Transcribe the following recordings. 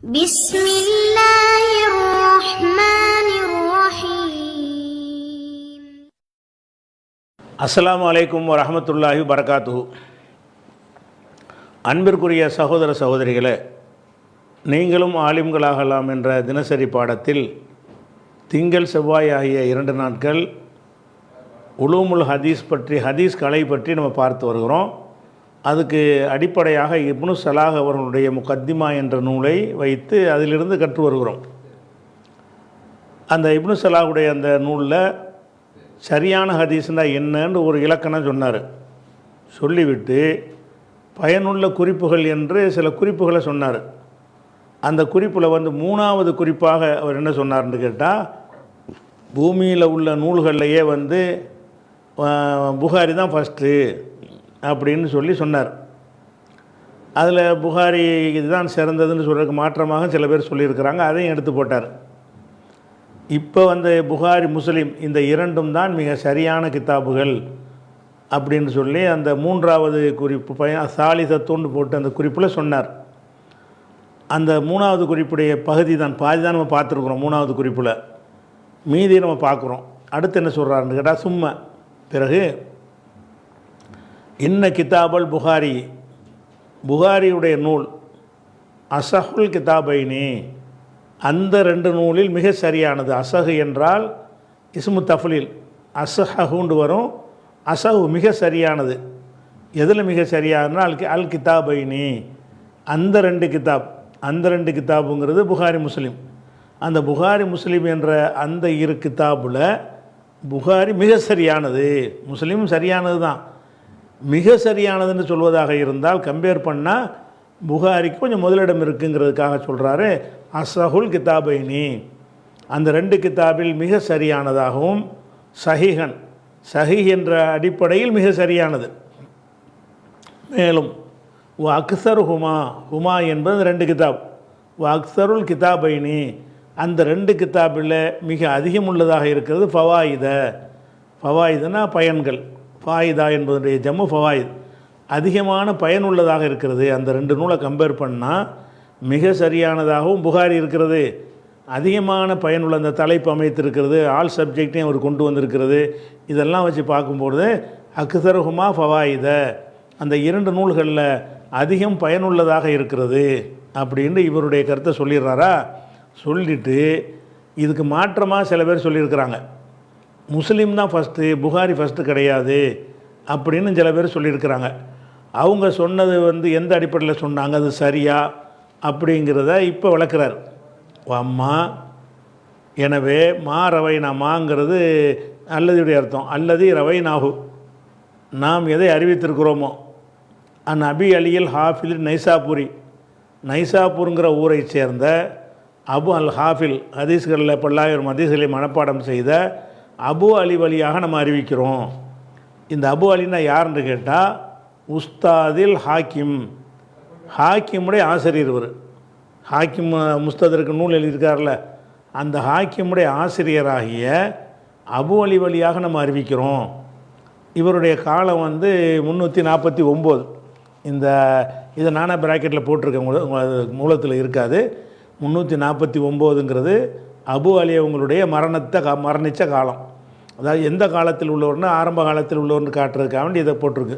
بسم الله الرحمن الرحيم. அஸ்ஸலாமு அலைக்கும் வரஹ்மத்துல்லாஹி வபரகாத்துஹு. அன்பிற்குரிய சகோதர சகோதரிகளே, நீங்களும் ஆலிம்களாகலாம் என்ற தினசரி பாடத்தில் திங்கள் செவ்வாய் ஆகிய 2 நாட்கள் உலூமுல் ஹதீஸ் பற்றி, ஹதீஸ் கலை பற்றி நம்ம பார்த்து வருகிறோம். அதுக்கு அடிப்படையாக இப்னு சலாஹ் அவர்களுடைய முகத்திமா என்ற நூலை வைத்து அதிலிருந்து கற்று வருகிறோம். அந்த இப்னு சலாஹுடைய அந்த நூலில் சரியான ஹதீஸ்னால் என்னன்னு ஒரு இலக்கணம் சொன்னார். சொல்லிவிட்டு பயனுள்ள குறிப்புகள் என்று சில குறிப்புகளை சொன்னார். அந்த குறிப்பில் 3வது குறிப்பாக அவர் என்ன சொன்னார்னு கேட்டால், பூமியில் உள்ள நூல்கள்லையே புகாரி தான் ஃபஸ்ட்டு அப்படின்னு சொன்னார். அதில் புகாரி இதுதான் சிறந்ததுன்னு சொல்கிறதுக்கு மாற்றமாக சில பேர் சொல்லியிருக்கிறாங்க. அதையும் எடுத்து போட்டார். இப்போ புகாரி முஸ்லீம் இந்த 2ம் தான் மிக சரியான கித்தாபுகள் அப்படின்னு சொல்லி அந்த 3வது குறிப்பு சாலிசத்தோண்டு போட்டு அந்த குறிப்பில் சொன்னார். அந்த 3வது குறிப்புடைய பகுதி தான், பாதி தான் நம்ம பார்த்துருக்குறோம். 3வது குறிப்பில் மீதி நம்ம பார்க்குறோம். அடுத்து என்ன சொல்கிறாருன்னு கேட்டால், சும்மா பிறகு இன்ன கிதாபல் புகாரி, புகாரியுடைய நூல் அசஹுல் கிதாபைனி, அந்த 2 நூலில் மிக சரியானது. அசஹு என்றால் இஸ்மு தஃலீல், அசஹுண்டு வரும். அசஹு மிக சரியானது. எதில் மிக சரியானதுன்னா அல் கிதாபைனி, அந்த 2 கிதாப். அந்த 2 கிதாபுங்கிறது புகாரி முஸ்லீம். அந்த புகாரி முஸ்லீம் என்ற அந்த 2 கிதாபில் புகாரி மிக சரியானது, முஸ்லீம் சரியானது தான். மிக சரியானதுன்னு சொல்வதாக இருந்தால் கம்பேர் பண்ணால் புகாரிக்கு கொஞ்சம் முதலிடம் இருக்குங்கிறதுக்காக சொல்கிறாரு. அசஹுல் கிதாபைனி, அந்த 2 கிதாபில் மிக சரியானதாகவும், சஹீஹன், சஹீஹ் என்ற அடிப்படையில் மிக சரியானது. மேலும் அக்ஸரு ஹுமா என்பது 2 கிதாப். அக்ஸருல் கிதாபைனி, அந்த 2 கிதாபில் மிக அதிகம் உள்ளதாக இருக்கிறது ஃபவாயிதுனா பயன்கள். ஃபாயிதா என்பதுடைய ஜம்மு ஃபவாயித், அதிகமான பயனுள்ளதாக இருக்கிறது. அந்த 2 நூலை கம்பேர் பண்ணால் மிக சரியானதாகவும் புகாரி இருக்கிறது. அதிகமான பயனுள்ள அந்த தலைப்பு அமைத்திருக்கிறது, ஆல் சப்ஜெக்டையும் அவர் கொண்டு வந்திருக்கிறது. இதெல்லாம் வச்சு பார்க்கும்பொழுது அக்ஸருஹுமா ஃபவாயித, அந்த 2 நூல்களில் அதிகம் பயனுள்ளதாக இருக்கிறது அப்படின்னு இவருடைய கருத்தை சொல்லிடுறாரா. சொல்லிவிட்டு இதுக்கு மாற்றமாக சில பேர் சொல்லியிருக்கிறாங்க, முஸ்லீம் தான் ஃபஸ்ட்டு, புகாரி ஃபஸ்ட்டு கிடையாது அப்படின்னு சில பேர் சொல்லியிருக்கிறாங்க. அவங்க சொன்னது எந்த அடிப்படையில் சொன்னாங்க, அது சரியா அப்படிங்கிறத இப்போ விளக்குறார். அம்மா, எனவே மா ரவைனா, மாங்கிறது அல்லதுடைய அர்த்தம். அல்லது ரவைனாகு, நாம் எதை அறிவித்திருக்கிறோமோ. அபி அலியில் ஹாஃபில் நைசாபுரி, நைசாப்பூருங்கிற ஊரை சேர்ந்த அபு அல் ஹாஃபில், ஹதீஸ்களில் 10,000 ஹதீஸ்களை மனப்பாடம் செய்த அபு அலி வழியாக நம்ம அறிவிக்கிறோம். இந்த அபு அலின்னா யாருன்னு கேட்டால், உஸ்தாதில் ஹாக்கிம், ஹாக்கிமுடைய ஆசிரியர் இவர். ஹாக்கிம் முஸ்ததருக்கு நூல் எழுதியிருக்கார்ல, அந்த ஹாக்கிமுடைய ஆசிரியராகிய அபு அலி வழியாக நம்ம அறிவிக்கிறோம். இவருடைய காலம் 349. இதை நானே ப்ராக்கெட்டில் போட்டிருக்கேன், மூலத்தில் இருக்காது. 349ங்கிறது அபு அலி அவங்களுடைய மரணித்த காலம். அதாவது எந்த காலத்தில் உள்ளவர்னு, ஆரம்ப காலத்தில் உள்ளவர்னு காட்டுறதுக்காக வேண்டி இதை போட்டிருக்கு.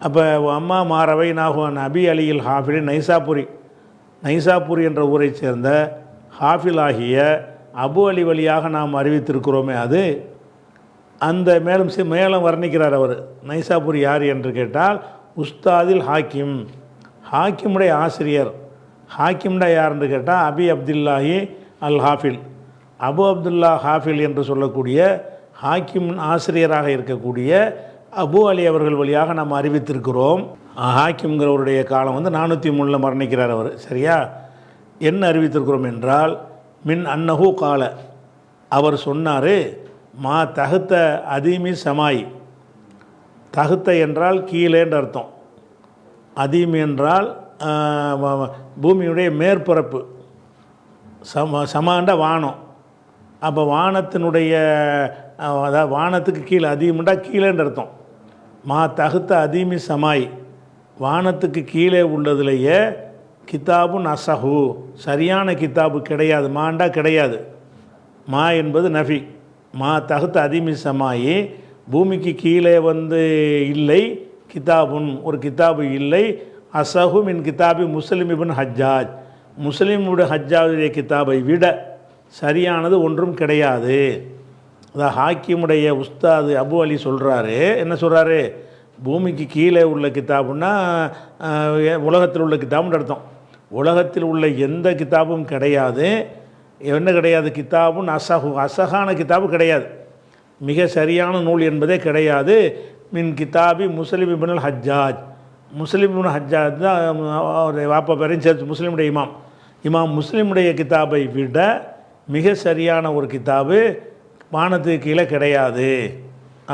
அப்போ அம்மா மாரவை நாகுவான் அபி அலியில் ஹாஃபில் நைசாபுரி, நைசாபுரி என்ற ஊரை சேர்ந்த ஹாஃபில் ஆகிய அபு அலி வழியாக நாம் அறிவித்திருக்கிறோமே, அது அந்த மேலும் வர்ணிக்கிறார் அவர். நைசாபுரி யார் என்று கேட்டால், உஸ்தாதில் ஹாக்கிம், ஹாக்கிமுடைய ஆசிரியர். ஹாக்கிம்டா யாருன்னு கேட்டால் அபி அப்துல்லாஹி அல் ஹாஃபில், அபு அப்துல்லா ஹாஃபில் என்று சொல்லக்கூடிய ஹாக்கிம் ஆசிரியராக இருக்கக்கூடிய அபு அலி அவர்கள் வழியாக நாம் அறிவித்திருக்கிறோம். ஹாக்கிம்ங்கிறவருடைய காலம் 403 மரணிக்கிறார் அவர். சரியா? என்ன அறிவித்திருக்கிறோம் என்றால், மின் அன்னஹு கால, அவர் சொன்னார், மா தகுத்த அதீமி சமாய், தகுத்த என்றால் கீழேன்ற அர்த்தம், அதீம் என்றால் பூமியுடைய மேற்பரப்பு, சமாண்ட வானம். அப்போ வானத்தினுடைய, அதாவது வானத்துக்கு கீழே, அதீமுண்டா கீழேன்ற அர்த்தம். மா தகுத்த அதீமி சமாய், வானத்துக்கு கீழே உள்ளதுலேயே கிதாபுன் அசஹு, சரியான கிதாபு கிடையாது, மாண்டா கிடையாது. மா என்பது நஃபி. மா தகுத்த அதிமி சமாயி, பூமிக்கு கீழே இல்லை. கிதாபுன், ஒரு கிதாபு இல்லை. அசஹு மின் கிதாபி முஸ்லிம் இப்னு ஹஜ்ஜாஜ், முஸ்லிமுடைய ஹஜ்ஜாஜுடைய கிதாபை விட சரியானது ஒன்றும் கிடையாது. அதான் ஹாக்கிமுடைய உஸ்தாது அபு அலி சொல்கிறாரு. என்ன சொல்கிறாரு? பூமிக்கு கீழே உள்ள கிதாபுன்னா உலகத்தில் உள்ள கிதாபுன்னு அர்த்தம். உலகத்தில் உள்ள எந்த கிதாபும் கிடையாது. என்ன கிடையாது? கிதாபுன் அசஹு, அசஹான கிதாபு கிடையாது, மிக சரியான நூல் என்பதே கிடையாது. மின் கிதாபி முஸ்லிம் இப்னுல் ஹஜ்ஜாஜ், முஸ்லிம் இப்னு ஹஜ்ஜாஜ் தான் அவருடைய வாப்பா பேரையும் சேர்த்து முஸ்லீமுடைய இமாம் முஸ்லீமுடைய கிதாபை விட மிக சரியான ஒரு கிதாபு வானத்துக்கு கீழே கிடையாது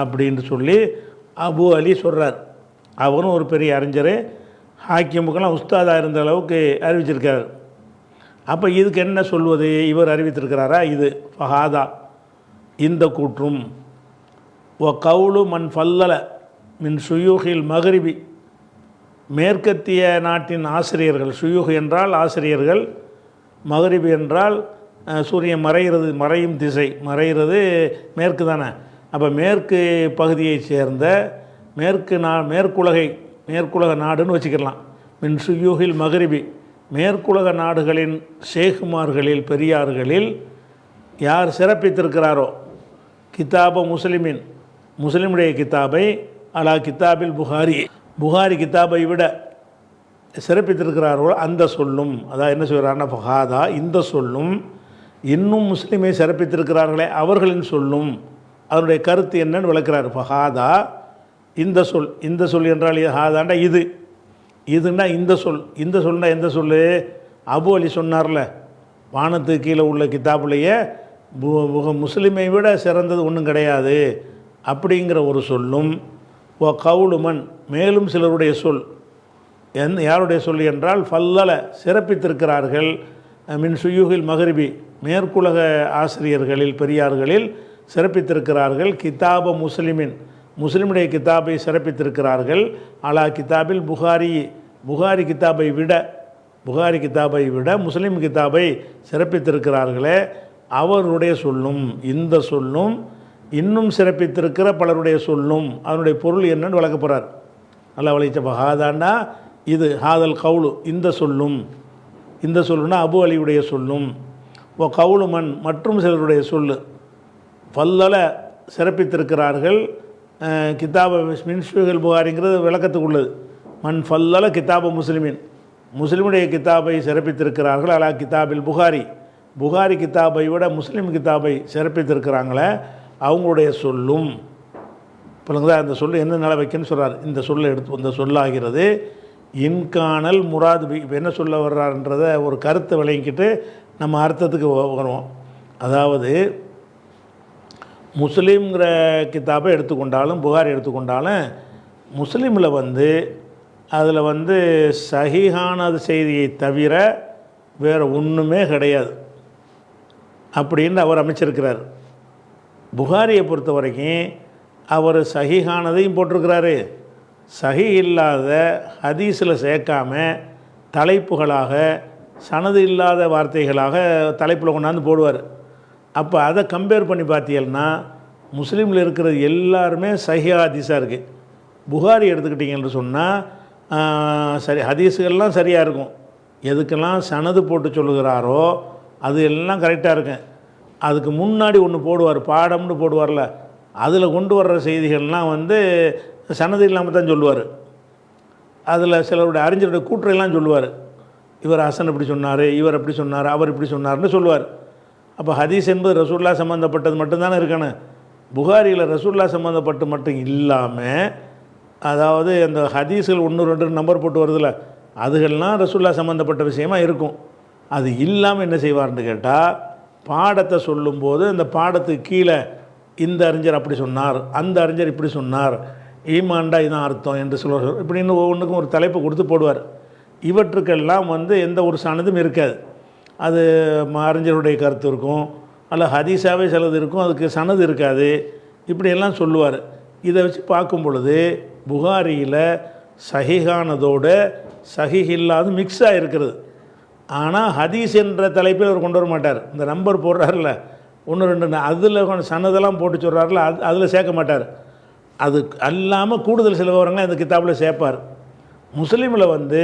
அப்படின்னு சொல்லி அபு அலி சொல்கிறார். அவரும் ஒரு பெரிய அறிஞர், ஹாக்கிமுக்கெல்லாம் உஸ்தாதாக இருந்த அளவுக்கு அறிவிச்சிருக்கார். அப்போ இதுக்கு என்ன சொல்வது? இவர் அறிவித்திருக்கிறாரா? இது ஃபஹாதா, இந்த கூற்றும், ஒ கவுலு மன் ஃபல்லல மின் சுயூஹில் மகரிபி, மேற்கத்திய நாட்டின் ஆசிரியர்கள், சுயூஹ் என்றால் ஆசிரியர்கள், மகரிபி என்றால் சூரியன் மறையும் திசை, மறைகிறது மேற்கு தானே. அப்போ மேற்கு பகுதியைச் சேர்ந்த மேற்குலக நாடுன்னு வச்சுக்கலாம். மின் சுயூஹில் மகரிபி, மேற்குலக நாடுகளின் ஷேகுமார்களில் பெரியார்களில் யார் சிறப்பித்திருக்கிறாரோ கிதாப முஸ்லிமின், முஸ்லிமுடைய கிதாபை அலா கிதாபில் புகாரி கிதாபை விட சிறப்பித்திருக்கிறார்களோ அந்த சொல்லும், அதாவது என்ன சொல்கிறாருன்னா ஃபஹாதா, இந்த சொல்லும், இன்னும் முஸ்லீமை சிறப்பித்திருக்கிறார்களே அவர்களின் சொல்லும், அதனுடைய கருத்து என்னன்னு விளக்குறார். ஃபஹாதா, இந்த சொல் என்றால் ஹாதாண்டா இதுன்னா இந்த சொல்னா எந்த சொல்? அபு அலி சொன்னார்ல, வானத்துக்கு கீழே உள்ள கிதாபுலையே முஸ்லீமை விட சிறந்தது ஒன்றும் கிடையாது அப்படிங்கிற ஒரு சொல்லும், ஓ கவுலுமன், மேலும் சிலருடைய சொல், யாருடைய சொல் என்றால் ஃபல்லல, சிறப்பித்திருக்கிறார்கள், மின் சுயூஹில் மகரிபி, மேற்குலக ஆசிரியர்களில் பெரியார்களில் சிறப்பித்திருக்கிறார்கள், கிதாப முஸ்லிமின், முஸ்லிமுடைய கிதாபை சிறப்பித்திருக்கிறார்கள், அலா கிதாபில் புகாரி கிதாபை விட முஸ்லீம் கிதாபை சிறப்பித்திருக்கிறார்களே அவருடைய சொல்லும், இந்த சொல்லும், இன்னும் சிறப்பித்திருக்கிற பலருடைய சொல்லும், அதனுடைய பொருள் என்னன்னு விளக்க போகிறார். நல்லா வலிச்ச ஹாதாண்டா இது, ஹாதல் கவுலு, இந்த சொல்லுன்னா அபு அலியுடைய சொல்லும், ஓ கவுலுமன், மற்றும் சிலருடைய சொல்லு, ஃபல்லல சிறப்பித்திருக்கிறார்கள், கிதாப மின்ஷுகள் புகாரிங்கிறது விளக்கத்துக்கு உள்ளது. மன் ஃபல்லல கிதாப முஸ்லிமுடைய கிதாபை சிறப்பித்திருக்கிறார்கள், அலா கிதாபில் புகாரி கிதாபை விட முஸ்லீம் கிதாபை சிறப்பித்திருக்கிறாங்களே அவங்களுடைய சொல்லும். இப்போதான் அந்த சொல்லு என்ன நிலை வைக்கணும்னு சொல்கிறார். இந்த சொல்லை எடுத்து இந்த சொல்லாகிறது இன்கானல் முராது பி. இப்போ என்ன சொல்ல வர்றாருன்றதை ஒரு கருத்தை விளங்கிக்கிட்டு நம்ம அர்த்தத்துக்கு வருவோம். அதாவது முஸ்லீம்ங்கிற கிதாபை எடுத்துக்கொண்டாலும் புகாரி எடுத்துக்கொண்டாலும் முஸ்லீமில் அதில் சஹீஹான செய்தியை தவிர வேறு ஒன்றுமே கிடையாது அப்படின்னு அவர் அமைச்சிருக்கிறார். புகாரியை பொறுத்த வரைக்கும் அவர் சஹீஹானதையும் போட்டிருக்கிறாரு, சஹி இல்லாத ஹதீஸில் சேர்க்காம தலைப்புகளாக சனது இல்லாத வார்த்தைகளாக தலைப்பில் கொண்டாந்து போடுவார். அப்போ அதை கம்பேர் பண்ணி பார்த்தீங்கன்னா முஸ்லீமில் இருக்கிறது எல்லாருமே சஹிஹா ஹதீஸாக இருக்குது. புகாரி எடுத்துக்கிட்டிங்கன்னு சொன்னால் சரி, ஹதீஸுகள்லாம் சரியாக இருக்கும், எதுக்கெல்லாம் சனது போட்டு சொல்லுகிறாரோ அது எல்லாம் கரெக்டாக இருக்கும். அதுக்கு முன்னாடி ஒன்று போடுவார், பாடம்னு போடுவார்ல, அதில் கொண்டு வர்ற செய்திகள்லாம் சனது இல்லாமல் தான் சொல்லுவார். அதில் சிலருடைய அறிஞருடைய கூற்றையெல்லாம் சொல்லுவார். இவர் ஹசன் இப்படி சொன்னார், இவர் அப்படி சொன்னார், அவர் இப்படி சொன்னார்னு சொல்லுவார். அப்போ ஹதீஸ் என்பது ரசூல்லா சம்மந்தப்பட்டது மட்டும்தானே இருக்கணும். புகாரியில் ரசூல்லா சம்மந்தப்பட்டு மட்டும் இல்லாமல், அதாவது அந்த ஹதீஸுகள் 1 2 நம்பர் போட்டு வருதில்ல, அதுகள்லாம் ரசூல்லா சம்மந்தப்பட்ட விஷயமாக இருக்கும். அது இல்லாமல் என்ன செய்வார்னு கேட்டால், பாடத்தை சொல்லும்போது அந்த பாடத்துக்கு கீழே இந்த அறிஞர் அப்படி சொன்னார், அந்த அறிஞர் இப்படி சொன்னார், ஈமான்டா இதான் அர்த்தம் என்று சொல்வார். இப்படின்னு ஒவ்வொன்றுக்கும் ஒரு தலைப்பு கொடுத்து போடுவார். இவற்றுக்கெல்லாம் எந்த ஒரு சனதும் இருக்காது. அது அறிஞருடைய கருத்து இருக்கும், அல்ல ஹதீஸாகவே சிலது இருக்கும், அதுக்கு சனது இருக்காது, இப்படியெல்லாம் சொல்லுவார். இதை வச்சு பார்க்கும் பொழுது புகாரியில் சஹீஹானதோடு சஹீஹ் இல்லாத மிக்ஸாக இருக்கிறது. ஆனால் ஹதீஸ் என்ற தலைப்பில் அவர் கொண்டு வர மாட்டார். இந்த நம்பர் போடுறாருல 1 2 அதில் சனதெல்லாம் போட்டு சொல்கிறாருல அதில் சேர்க்க மாட்டார். அது அல்லாமல் கூடுதல் சில விவரங்களை அந்த கிதாபில் சேர்ப்பார். முஸ்லீமில் வந்து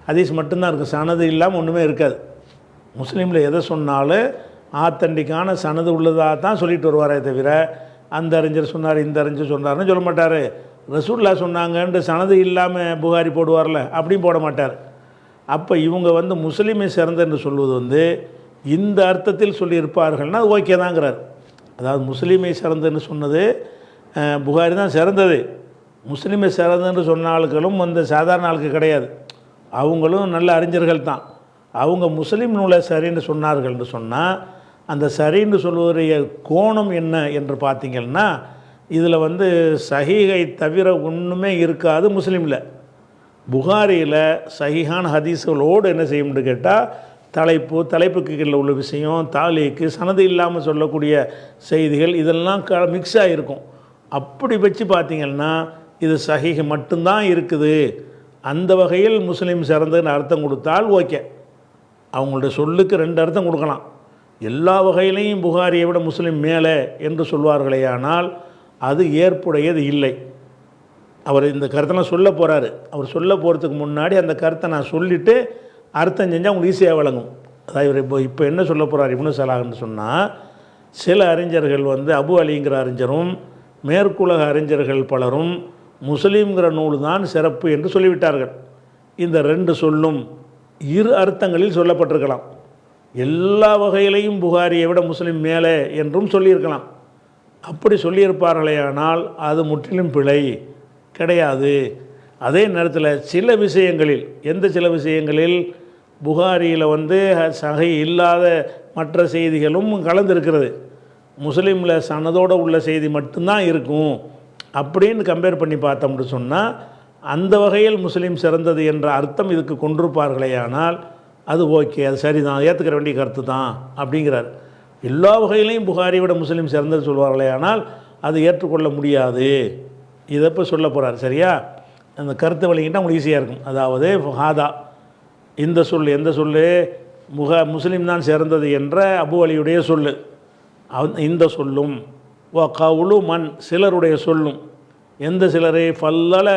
ஹதீஸ் மட்டும்தான் இருக்குது, சனது இல்லாமல் ஒன்றுமே இருக்காது. முஸ்லீமில் எதை சொன்னாலும் ஆத்தண்டிக்கான சனது உள்ளதாக தான் சொல்லிட்டு வருவாரே தவிர அந்த அறிஞர் சொன்னார் இந்த அறிஞர் சொன்னார்னு சொல்ல மாட்டார். ரசூல்லா சொன்னாங்கன்ட்டு சனது இல்லாமல் புகாரி போடுவார்ல அப்படியும் போட மாட்டார். அப்போ இவங்க வந்து முஸ்லீமை சிறந்த என்று சொல்வது வந்து இந்த அர்த்தத்தில் சொல்லியிருப்பார்கள்னா அது ஓகே தாங்கிறார். அதாவது முஸ்லீமை சிறந்தன்னு சொன்னது புகாரி தான் சிறந்தது. முஸ்லீமை சிறந்தன்னு சொன்ன ஆட்களும் வந்து சாதாரண ஆளுக்கு கிடையாது, அவங்களும் நல்ல அறிஞர்கள் தான். அவங்க முஸ்லீம் நூலை சரின்னு சொன்னார்கள் என்று சொன்னால் அந்த சரின்னு சொல்வதுடைய கோணம் என்ன என்று பார்த்தீங்கன்னா இதில் வந்து சஹீஹை தவிர ஒன்றுமே இருக்காது முஸ்லீமில். புகாரியில் சஹீஹான ஹதீஸுகளோடு என்ன செய்யும்னு கேட்டால் தலைப்புக்கு கீழே உள்ள விஷயம், தாலீக்கு, சனது இல்லாமல் சொல்லக்கூடிய செய்திகள் இதெல்லாம் மிக்ஸ் ஆகிருக்கும். அப்படி வச்சு பார்த்திங்கன்னா இது சஹீஹ் மட்டும்தான் இருக்குது. அந்த வகையில் முஸ்லீம் சிறந்ததுன்னு அர்த்தம் கொடுத்தால் ஓகே, அவங்களுடைய சொல்லுக்கு 2 அர்த்தம் கொடுக்கலாம். எல்லா வகையிலையும் புகாரியை விட முஸ்லீம் மேலே என்று சொல்வார்களேயானால் அது ஏற்புடையது இல்லை. அவர் இந்த கருத்தெல்லாம் சொல்ல போகிறாரு. அவர் சொல்ல போகிறதுக்கு முன்னாடி அந்த கருத்தை நான் சொல்லிவிட்டு அர்த்தம் செஞ்சால் உங்களுக்கு ஈஸியாக வழங்கும். அதாவது இவர் இப்போ என்ன சொல்ல போகிறார் இப்னு சலாஹ்னு சொன்னால், சில அறிஞர்கள் வந்து அபு அலிங்கிற அறிஞரும் மேற்குலக அறிஞர்கள் பலரும் முஸ்லீம்ங்கிற நூல் தான் சிறப்பு என்று சொல்லிவிட்டார்கள். இந்த 2 சொல்லும் 2 அர்த்தங்களில் சொல்லப்பட்டிருக்கலாம். எல்லா வகையிலையும் புகாரியை விட முஸ்லீம் மேலே என்றும் சொல்லியிருக்கலாம். அப்படி சொல்லியிருப்பார்களேயானால் அது முற்றிலும் பிழை கிடையாது. அதே நேரத்தில் சில விஷயங்களில், எந்த சில விஷயங்களில் புகாரியில் வந்து சஹீஹ் இல்லாத மற்ற செய்திகளும் கலந்துருக்கிறது, முஸ்லீமில் சனதோடு உள்ள செய்தி மட்டும்தான் இருக்கும் அப்படின்னு கம்பேர் பண்ணி பார்த்தோம்னு சொன்னால் அந்த வகையில் முஸ்லீம் சிறந்தது என்ற அர்த்தம் இதுக்கு கொண்டிருப்பார்களேயானால் அது ஓகே, அது சரிதான், ஏற்றுக்கிற வேண்டிய கருத்து தான் அப்படிங்கிறார். எல்லா வகையிலையும் புகாரியை விட முஸ்லீம் சிறந்தது சொல்வார்களே, ஆனால் அது ஏற்றுக்கொள்ள முடியாது. இதை இப்போ சொல்ல போகிறார். சரியா? அந்த கருத்தை வழங்கிட்டால் உங்களுக்கு ஈஸியாக இருக்கும். அதாவது ஹாதா இந்த சொல் எந்த சொல், முஸ்லீம் தான் சிறந்தது என்ற அபு அலியுடைய சொல், இந்த சொல்லும் கவுலு மண் சிலருடைய சொல்லும், எந்த சிலரை ஃபல்லல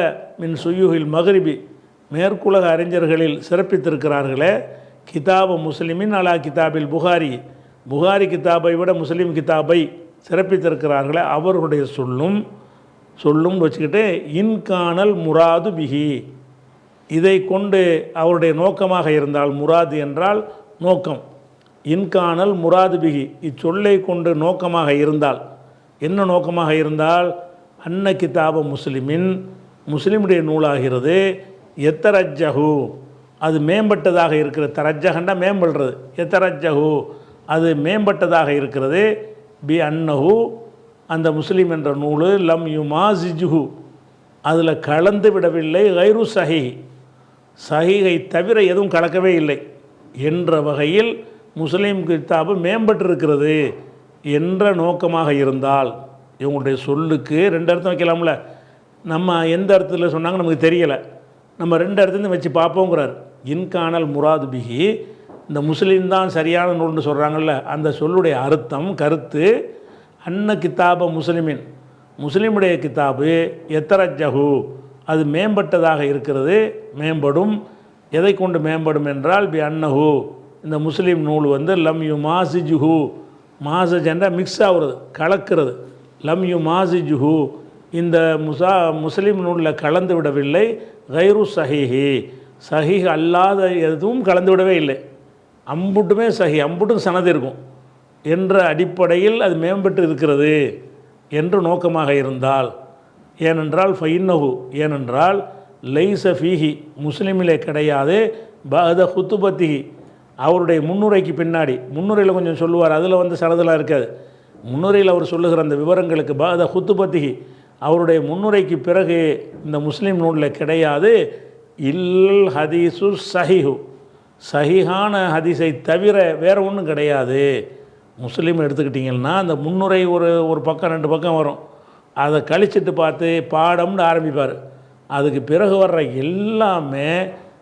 மின் சுயூஹில் மகரிபி மேற்குலக அறிஞர்களில் சிறப்பித்திருக்கிறார்களே, கிதாபு முஸ்லிமின் அலா கிதாபில் புகாரி புகாரி கிதாபை விட முஸ்லீம் கிதாபை சிறப்பித்திருக்கிறார்களே அவர்களுடைய சொல்லும் வச்சுக்கிட்டு இன்கானல் முராது பிஹி, இதை கொண்டு அவருடைய நோக்கமாக இருந்தால், முராது என்றால் நோக்கம், இன்கானல் முராது பிஹி இச்சொல்லை கொண்டு நோக்கமாக இருந்தால், என்ன நோக்கமாக இருந்தால், அன்ன கிதாப முஸ்லிமின் முஸ்லீமுடைய நூலாகிறது, எத்தரஜஹு அது மேம்பட்டதாக இருக்கிறது, தரஜகண்டா மேம்படுறது, எத்தரஜஹு அது மேம்பட்டதாக இருக்கிறது, பி அன்னஹு அந்த முஸ்லீம் என்ற நூல் லம் யுமாசிஜுஹு அதில் கலந்து விடவில்லை, கைரு சஹீஹ் சஹீஹை தவிர எதுவும் கலக்கவே இல்லை என்ற வகையில் முஸ்லீம் கிதாபு மேம்பட்டிருக்கிறது என்ற நோக்கமாக இருந்தால், இவங்களுடைய சொல்லுக்கு 2 அர்த்தம் வைக்கலாம்ல. நம்ம எந்த அர்த்தத்தில் சொன்னாங்க நமக்கு தெரியலை, நம்ம 2 அர்த்தத்தையும் வச்சு பார்ப்போங்கிறார். இன்கானல் முராது பிஹி இந்த முஸ்லீம் தான் சரியான நூல்னு சொல்கிறாங்கல்ல, அந்த சொல்லுடைய அர்த்தம் கருத்து அன்ன கிதாப முஸ்லிமின் முஸ்லீமுடைய கிதாபு எத்தரஜஹு அது மேம்பட்டதாக இருக்கிறது, மேம்படும். எதை கொண்டு மேம்படும் என்றால் பி அன்னஹு இந்த முஸ்லீம் நூல் வந்து லம் யு மாசிஜுஹு மாசஜ் என்ற மிக்ஸ் ஆகுறது, கலக்கிறது, லம் யு மாசிஜுஹு இந்த முஸ்லீம் நூலில் கலந்து விடவில்லை, கைரு சஹீஹி சஹீஹ் அல்லாத எதுவும் கலந்து விடவே இல்லை, அம்புட்டுமே சஹி அம்புட்டும் சனது இருக்கும் என்ற அடிப்படையில் அது மேம்பட்டு இருக்கிறது என்று நோக்கமாக இருந்தால், ஏனென்றால் ஃபைன்னஹு ஏனென்றால் லைஸ ஃபீஹி முஸ்லீமிலே கிடையாது, பஅத ஹுத்துபத்திஹி அவருடைய முன்னுரைக்கு பின்னாடி, முன்னுரையில் கொஞ்சம் சொல்லுவார், அதில் வந்து சனதெல்லாம் இருக்காது, முன்னுரையில் அவர் சொல்லுகிற அந்த விவரங்களுக்கு பஅத ஹுத்துபத்திஹி அவருடைய முன்னுரைக்கு பிறகு இந்த முஸ்லீம் நூலில் கிடையாது, இல் ஹதீஸு சஹீஹு சஹீஹான ஹதீஸை தவிர வேறு ஒன்றும் கிடையாது. முஸ்லீம் எடுத்துக்கிட்டிங்கன்னா அந்த முன்னுரை ஒரு பக்கம் 2 பக்கம் வரும், அதை கழிச்சிட்டு பார்த்து பாடம்னு ஆரம்பிப்பார், அதுக்கு பிறகு வர்ற எல்லாமே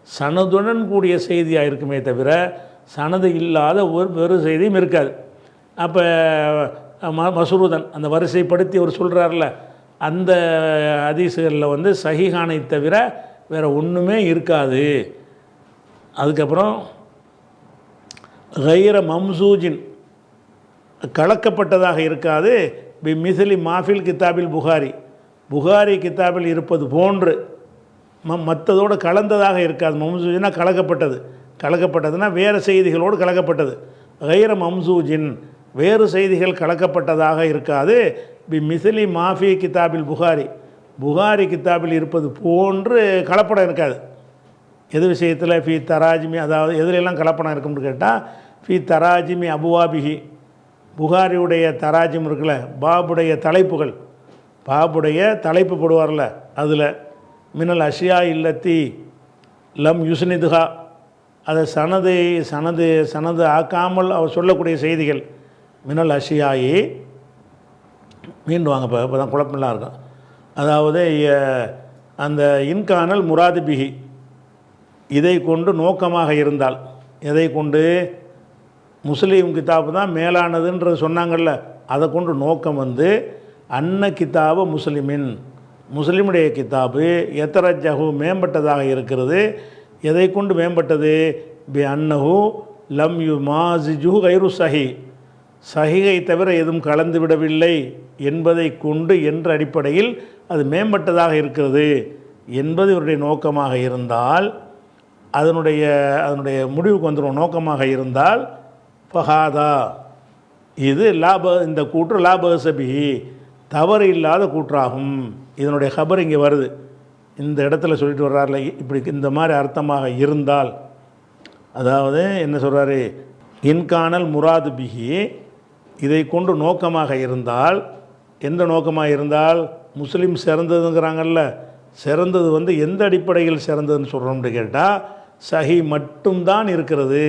சனதுடன் கூடிய செய்தியாக இருக்குமே தவிர சனது இல்லாத ஒரு செய்தியும் இருக்காது. அப்போ மசூருதன் அந்த வரிசைப்படுத்தி அவர் சொல்கிறார்ல, அந்த ஹதீஸுகளில் வந்து சஹீஹானை தவிர வேறு ஒன்றுமே இருக்காது. அதுக்கப்புறம் கைர மம்சூஜின் கலக்கப்பட்டதாக இருக்காது. மிசிலி மாஃபில் கித்தாபில் புகாரி கித்தாபில் இருப்பது போன்று மற்றதோடு கலந்ததாக இருக்காது. மம்சூஜினா கலக்கப்பட்டதுன்னா வேறு செய்திகளோடு கலக்கப்பட்டது. கைர மம்சூஜின் வேறு செய்திகள் கலக்கப்பட்டதாக இருக்காது. மிசிலி மாஃபி கித்தாபில் புகாரி கித்தாபில் இருப்பது போன்று கலப்படம் இருக்காது. எது விஷயத்தில் ஃபி தராஜிமி, அதாவது எதுலெல்லாம் கலப்படம் இருக்கும்னு கேட்டால் ஃபி தராஜிமி அபுவாபிஹி, புகாரியுடைய தராஜிம் இருக்குல்ல, பாபுடைய தலைப்பு போடுவார்ல, அதில் மினல் அஷியா இல்லத்தி லம் யுஸ்னிதுஹா, அதை சனது ஆக்காமல் அவர் சொல்லக்கூடிய செய்திகள். மினல் அஷியாயி மீண்டு வாங்க, இப்போ தான் குழப்பமெல்லாம் இருக்கும். அதாவது அந்த இன்கானல் முராது பிஹி, இதை கொண்டு நோக்கமாக இருந்தால், எதை கொண்டு முஸ்லீம் கிதாபு தான் மேலானதுன்றது சொன்னாங்கள்ல, அதை கொண்டு நோக்கம் வந்து அன்ன கிதாபு முஸ்லிமுடைய கிதாபு எத்தரஜஹு மேம்பட்டதாக இருக்கிறது. எதை கொண்டு மேம்பட்டது? பி அன்னஹு லம் யு மாசிஜு கைரு சஹிகை தவிர எதுவும் கலந்து விடவில்லை என்பதை கொண்டு என்ற அடிப்படையில் அது மேம்பட்டதாக இருக்கிறது என்பது இவருடைய நோக்கமாக இருந்தால், அதனுடைய முடிவுக்கு வந்துடும். நோக்கமாக இருந்தால் ஃபஹாதா, இது இந்த கூற்று லாபசபி, தவறு இல்லாத கூற்றாகும். இதனுடைய ஹபர் இங்கே வருது, இந்த இடத்துல சொல்லிட்டு வர்றாருல, இப்படி இந்த மாதிரி அர்த்தமாக இருந்தால், அதாவது என்ன சொல்கிறாரு, இன்கானல் முராது பிஹி, இதை கொண்டு நோக்கமாக இருந்தால், எந்த நோக்கமாக இருந்தால், முஸ்லீம் சிறந்ததுங்கிறாங்கல்ல, சிறந்தது வந்து எந்த அடிப்படையில் சிறந்ததுன்னு சொல்கிறோம்னு கேட்டால் சஹி மட்டும்தான் இருக்கிறது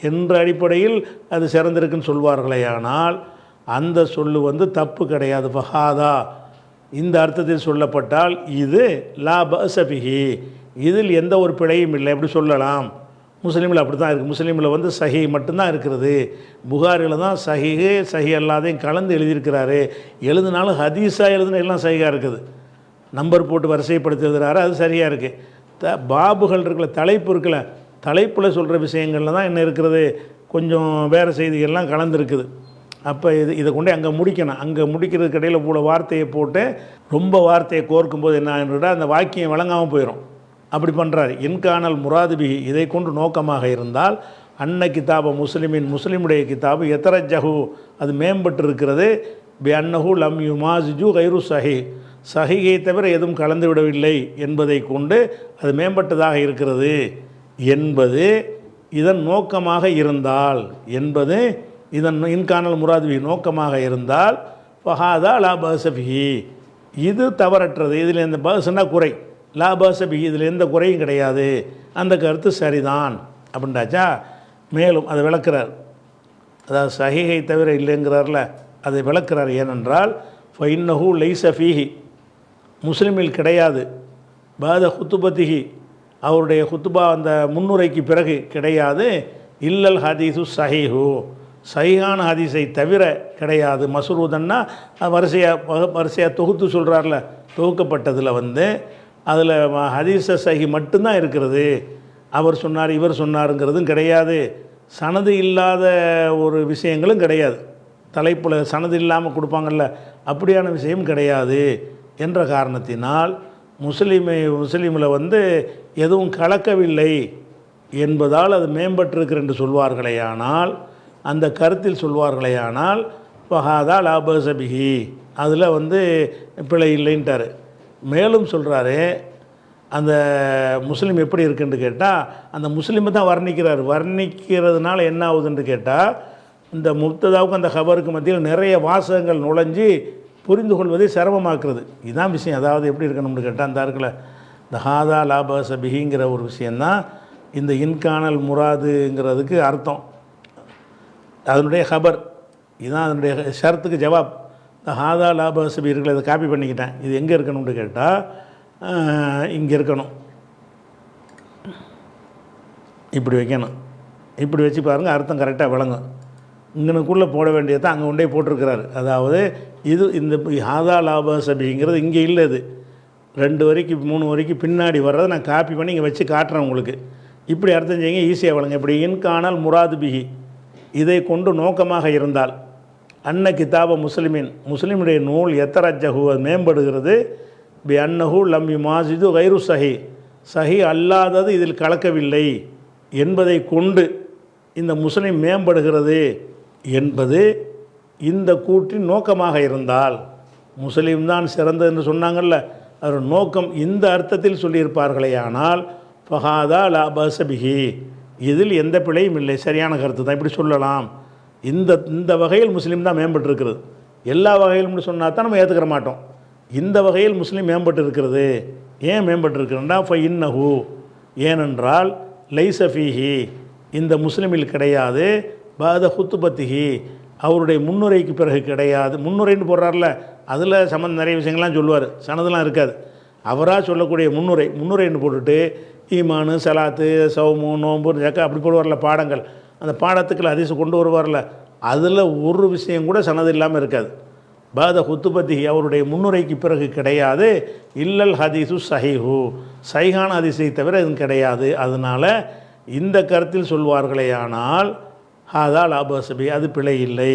என்ற அடிப்படையில் அது சிறந்திருக்குன்னு சொல்வார்களே. ஆனால் அந்த சொல்லு வந்து தப்பு கிடையாது. ஃபஹாதா இந்த அர்த்தத்தில் சொல்லப்பட்டால் இது லா பஸபிஹி, இதில் எந்த ஒரு பிழையும் இல்லை, எப்படி சொல்லலாம். முஸ்லீமில் அப்படி தான் இருக்குது. முஸ்லீமில் வந்து சஹி மட்டும்தான் இருக்கிறது. புகாரில் தான் சஹி அல்லாதையும் கலந்து எழுதியிருக்கிறாரு. எழுதினாலும் ஹதீஸாக எழுதுன எல்லாம் சஹியாக இருக்குது. நம்பர் போட்டு வரிசைப்படுத்தி எழுதுகிறாரு, அது சரியாக இருக்குது. பாபுகள் இருக்குல்ல, தலைப்பு இருக்குல்ல, தலைப்பில் சொல்கிற விஷயங்களில் தான் என்ன இருக்கிறது, கொஞ்சம் வேறு செய்திகள்லாம் கலந்துருக்குது. அப்போ இதை கொண்டு அங்கே முடிக்கணும். அங்கே முடிக்கிறதுக்கு இடையில் போல வார்த்தையை போட்டு ரொம்ப வார்த்தையை கோர்க்கும்போது என்ன ஆகிடுறா, அந்த வாக்கியம் வழங்காமல் போயிடும். அப்படி பண்ணுறாரு. இன்கானல் முராதுபிஹி, இதை கொண்டு நோக்கமாக இருந்தால் அன்ன கிதாப முஸ்லிமுடைய கிதாபு எத்தரஜஹு, அது மேம்பட்டு இருக்கிறது. பி அன்னஹு லம் யுமாசிஜு கைரு சஹிகை தவிர எதுவும் கலந்து விடவில்லை என்பதை கொண்டு அது மேம்பட்டதாக இருக்கிறது என்பது இதன் நோக்கமாக இருந்தால், என்பது இதன் இன்கானல் முராதுபி நோக்கமாக இருந்தால் ஃபஹாதா லா பஸபிஹி, இது தவறற்றது. இதில் எந்த பஸ்னா குறை, லா பஸபிஹி இதில் எந்த குறையும் கிடையாது, அந்த கருத்து சரிதான் அப்படின்றாச்சா. மேலும் அதை விளக்குறார். அதாவது சஹீஹை தவிர இல்லைங்கிறார்ல, அதை விளக்குறார். ஏனென்றால் ஃபைன்னஹு லைஸ ஃபீஹி, முஸ்லிமில் கிடையாது. பாத ஹுத்துபத்திஹி, அவருடைய ஹுத்துபா அந்த முன்னுரைக்கு பிறகு கிடையாது. இல்லல் ஹதீஸு சஹீஹு, சஹீஹான ஹதீஸை தவிர கிடையாது. மஸ்ரூதன்னா வரிசையாக தொகுத்து சொல்கிறார்ல, தொகுக்கப்பட்டதில் வந்து அதில் ஹதீஸ சஹி மட்டும்தான் இருக்கிறது. அவர் சொன்னார் இவர் சொன்னாருங்கிறதும் கிடையாது. சனது இல்லாத ஒரு விஷயங்களும் கிடையாது. தலைப்பில் சனது இல்லாமல் கொடுப்பாங்கள்ல, அப்படியான விஷயம் கிடையாது என்ற காரணத்தினால் முஸ்லீமில் வந்து எதுவும் கலக்கவில்லை என்பதால் அது மேம்பட்டிருக்கிற என்று சொல்வார்களேயானால், அந்த கருத்தில் சொல்வார்களேயானால் ஃபஹாதா லா பஸபிஹி, அதில் வந்து பிழை இல்லைன்ட்டார். மேலும் சொல்கிறாரு, அந்த முஸ்லீம் எப்படி இருக்குன்னு கேட்டால் அந்த முஸ்லீமை தான் வர்ணிக்கிறார். வர்ணிக்கிறதுனால என்ன ஆகுதுன்னு கேட்டால், இந்த முப்ததாவுக்கு அந்த ஹபருக்கு மத்தியில் நிறைய வாசகங்கள் நுழைஞ்சி புரிந்து கொள்வதை சிரமமாக்குறது. இதுதான் விஷயம். அதாவது எப்படி இருக்கணும்னு கேட்டால், அந்த இருக்குல்ல, இந்த ஹாதா லா பஸபிஹிங்கிற ஒரு விஷயந்தான் இந்த இன்கானல் முராதுங்கிறதுக்கு அர்த்தம். அதனுடைய ஹபர் இதுதான், அதனுடைய ஷரத்துக்கு ஜவாப். இந்த ஹாதா லா பஸபிஹி இருக்குல்ல, இதை காப்பி பண்ணிக்கிட்டேன். இது எங்கே இருக்கணும்னு கேட்டால் இங்கே இருக்கணும். இப்படி வைக்கணும். இப்படி வச்சு பாருங்கள், அர்த்தம் கரெக்டாக விளங்கும். இங்கனுக்குள்ளே போட வேண்டியதை அங்கே கொண்டே போட்டிருக்கிறாரு. அதாவது இது இந்த ஹாதா லாப சபிங்கிறது இங்கே இல்லை. இது 2 வரிக்கு 3 வரிக்கு பின்னாடி வர்றதை நான் காப்பி பண்ணி இங்கே வச்சு காட்டுறேன் உங்களுக்கு. இப்படி அர்த்தம் செய்யுங்க, ஈஸியாக வழங்க. இப்படி இன்கானால் முராது பிஹி, இதை கொண்டு நோக்கமாக இருந்தால், அன்ன கிதாப முஸ்லிமின், முஸ்லீமுடைய நூல் எத்தரஜஹு, அது மேம்படுகிறது, பி அன்னஹு லம் யுமாசிது கைரு சஹி, சஹி அல்லாதது இதில் கலக்கவில்லை என்பதை கொண்டு இந்த முஸ்லீம் மேம்படுகிறது என்பது இந்த கூற்றின் நோக்கமாக இருந்தால், முஸ்லீம் தான் சிறந்தது என்று சொன்னாங்கல்ல, அதோட நோக்கம் இந்த அர்த்தத்தில் சொல்லியிருப்பார்களே ஆனால், ஃபஹாதா லா பஸபிஹி, இதில் எந்த பிழையும் இல்லை, சரியான கருத்து தான், இப்படி சொல்லலாம். இந்த வகையில் முஸ்லீம் தான் மேம்பட்டிருக்கிறது. எல்லா வகையிலும்னு சொன்னால் தான் நம்ம ஏற்றுக்கிற மாட்டோம். இந்த வகையில் முஸ்லீம் மேம்பட்டு இருக்கிறது. ஏன் மேம்பட்டிருக்கிறேன்டா, ஃப இன்னஹு, ஏனென்றால் லைசஃபீஹி, இந்த முஸ்லீமில் கிடையாது, பாத ஹுத்துபத்திஹி, அவருடைய முன்னுரைக்கு பிறகு கிடையாது. முன்னுரைன்னு போடுறார்ல, அதில் நிறைய விஷயங்கள்லாம் சொல்லுவார், சனதெல்லாம் இருக்காது. அவராக சொல்லக்கூடிய முன்னுரைன்னு போட்டுட்டு ஈமானு சலாத்து சௌமு நோம்பு ஜக்கா அப்படி போடுவார்ல பாடங்கள், அந்த பாடத்துக்குள்ள ஹதீஸ் கொண்டு வருவார்ல, அதில் ஒரு விஷயம் கூட சனது இல்லாமல் இருக்காது. பாத ஹுத்துபத்திஹி, அவருடைய முன்னுரைக்கு பிறகு கிடையாது. இல்லல் ஹதீஸு சஹீஹு, சஹீஹான ஹதீஸை தவிர இது கிடையாது. அதனால் இந்த கருத்தில் சொல்வார்களே ஆனால் ஹாதா லாபசபி, அது பிழை இல்லை.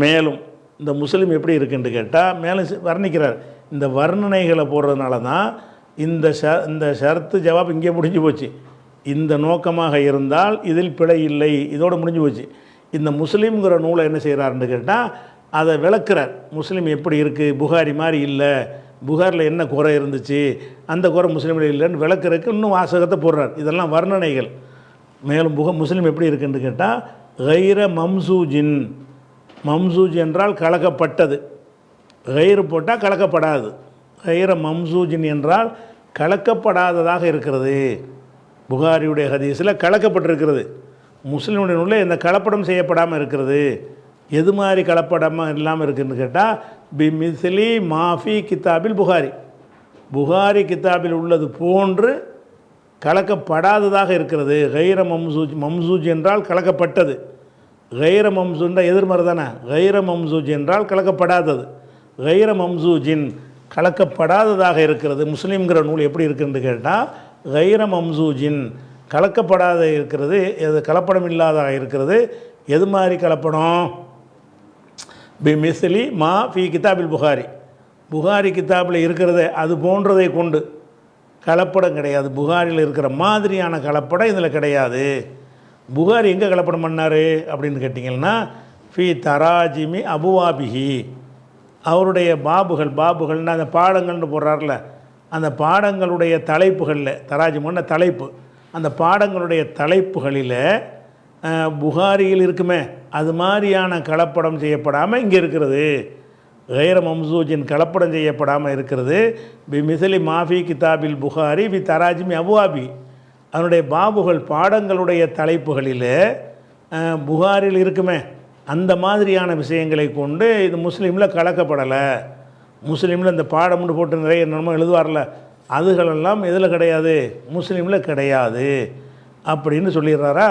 மேலும் இந்த முஸ்லீம் எப்படி இருக்குன்னு கேட்டால் மேலும் வர்ணிக்கிறார். இந்த வர்ணனைகளை போடுறதுனால தான் இந்த ஷர்த்து ஜவாப் இங்கே முடிஞ்சு போச்சு. இந்த நோக்கமாக இருந்தால் இதில் பிழை இல்லை, இதோடு முடிஞ்சு போச்சு. இந்த முஸ்லீம்ங்கிற நூலை என்ன செய்கிறாருன்னு கேட்டால் அதை விளக்குறார். முஸ்லீம் எப்படி இருக்குது, புகாரி மாதிரி இல்லை, புகாரில் என்ன குறை இருந்துச்சு, அந்த குறை முஸ்லீமில் இல்லைன்னு விளக்குறதுக்கு இன்னும் வாசகத்தை போடுறார். இதெல்லாம் வர்ணனைகள். மேலும் முஸ்லீம் எப்படி இருக்குன்னு கேட்டால் கைர மம்சூஜின், மம்சூஜ் என்றால் கலக்கப்பட்டது, கைரு போட்டால் கலக்கப்படாது. கைர மம்சூஜின் என்றால் கலக்கப்படாததாக இருக்கிறது. புகாரியுடைய ஹதீஸில் கலக்கப்பட்டிருக்கிறது, முஸ்லீமுடைய நூலில் இந்த கலப்படம் செய்யப்படாமல் இருக்கிறது. எது மாதிரி கலப்படமாக இல்லாமல் இருக்குதுன்னு கேட்டால் பி மிஸ்லி மாஃபி கிதாபில் புகாரி, புகாரி கிதாபில் உள்ளது போன்று கலக்கப்படாததாக இருக்கிறது. கைர மம்சூஜ், மம்சூஜ் என்றால் கலக்கப்பட்டது, கைர மம்சூஜ் எதிர்மறை தானே, கைர மம்சூஜ் என்றால் கலக்கப்படாதது. கைர மம்சூஜின், கலக்கப்படாததாக இருக்கிறது. முஸ்லீம்ங்கிற நூல் எப்படி இருக்குன்னு கேட்டால் கைர மம்சூஜின், கலக்கப்படாத இருக்கிறது, எது கலப்படம் இல்லாதாக இருக்கிறது. எது மாதிரி கலப்படம், பி மிஸ்லி மா ஃபி கிதாபில் புகாரி, புகாரி கிதாபில் இருக்கிறத அது போன்றதை கொண்டு கலப்படம் கிடையாது. புகாரியில் இருக்கிற மாதிரியான கலப்படம் இதில் கிடையாது. புகாரி எங்கே கலப்படம் பண்ணார் அப்படின்னு கேட்டிங்கன்னா ஃபி தராஜிமி அபுவாபிஹி, அவருடைய பாபுகள்னால் அந்த பாடங்கள்னு போடுறார்ல, அந்த பாடங்களுடைய தலைப்புகளில், தராஜிமுன்ன தலைப்பு, அந்த பாடங்களுடைய தலைப்புகளில் புகாரியில் இருக்குமே அது மாதிரியான கலப்படம் செய்யப்படாமல் இங்கே இருக்கிறது. கைர மம்சூஜின், கலப்படம் செய்யப்படாமல் இருக்கிறது. பி மிசலி மாஃபி கிதாபில் புகாரி பி தராஜிமி அபுவாபி, அதனுடைய பாபுகள் பாடங்களுடைய தலைப்புகளில் புகாரில் இருக்குமே அந்த மாதிரியான விஷயங்களை கொண்டு இது முஸ்லீமில் கலக்கப்படலை. முஸ்லீமில் இந்த பாடம்னு போட்டு நிறைய நம்ம எழுதுவார்ல, அதுகளெல்லாம் எதில் கிடையாது, முஸ்லீமில் கிடையாது அப்படின்னு சொல்லிடுறாரா.